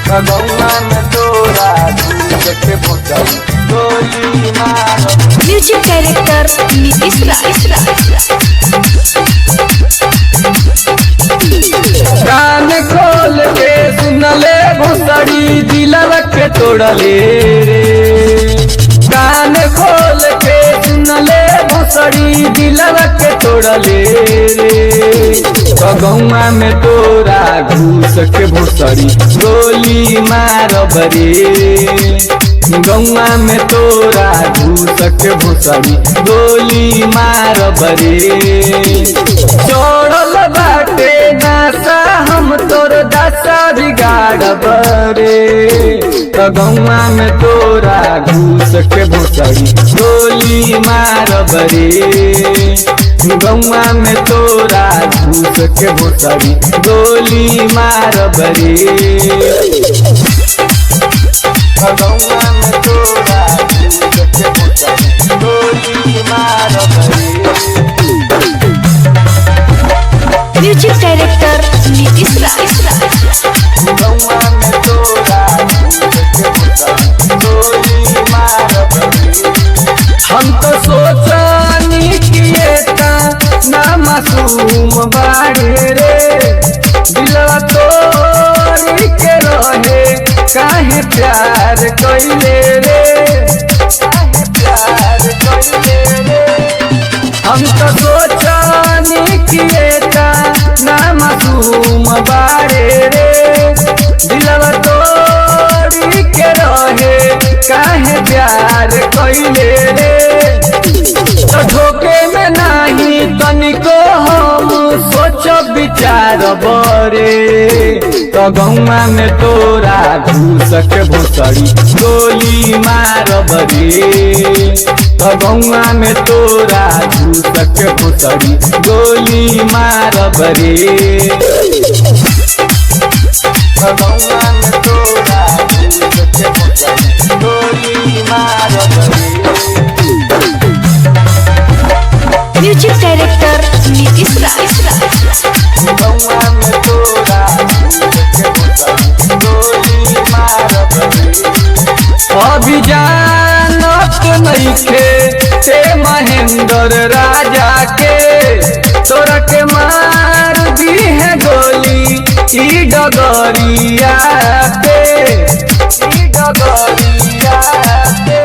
गौआ में तोरा देखे भोसड़ी गोली मारब। म्यूजिक डायरेक्टर नीतीश राज। कान खोल के सुनले भोसड़ी दिलवा के तोड़ले रे। कान खोल के सुनले भोसड़ी दिलवा के तोड़ले रे। गौआ में तोरा घूस के भोसड़ी गोली मारब रे। गौआ में तोरा घूस के भोसड़ी गोली मारब रे। चढ़ल बाटे नासा हम तोर दशा बिगाड़ब रे। गौआ में तोरा घूस के भोसड़ी गोली मारब रे। गौआ में तोरा घूस के भोसड़ी गोली मारब रे। गौआ में तोरा घूस के भोसड़ी गोली मारब रे। म्यूजिक डायरेक्टर नीतीश राज। गौआ में तोरा घूस के भोसड़ी गोली मारब रे। हम तो सोचनी किए ना मासूम बाड़े रे। दिलवा तोड़ी के रहे काहे प्यार कइले रे। काहे प्यार कइले रे। हम तो सोचनी किए ना मासूम बाड़े रे। दिलवा तोड़ी के रहे काहे प्यार कइले रे। तो धोखे में नहीं तनिको हम सोच विचार बरे। तो गौआ में तोरा घूस के भोसड़ी गोली मारब रे। तो गौआ में तोरा घूस के भोसड़ी गोली मारब रे। गौआ में तोरा घूस के भोसड़ी गोली मारब रे। म्यूजिक डायरेक्टर नीतीश राज। गौआ में तोरा घूस के भोसड़ी गोली मारब रे। अभी जानत नइखे ते महेंद्र राजा के। तोरा के मार दी है गोली ई डगरिया पे। ई डगरिया पे।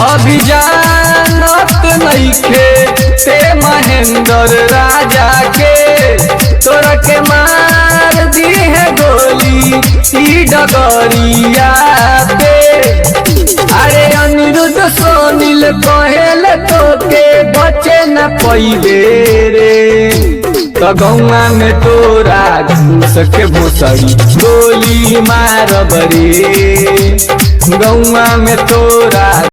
अभी जानत नइखे ते महेंद्र राजा के। तोरा के मार दी है गोली ई डगरिया पे। अरे अनिरुद्ध सोनील कहेल तो के बचे न पइबे रे। तो गौआ में तोरा घूस के भोसड़ी गोली मारब रे। गौआ में तोरा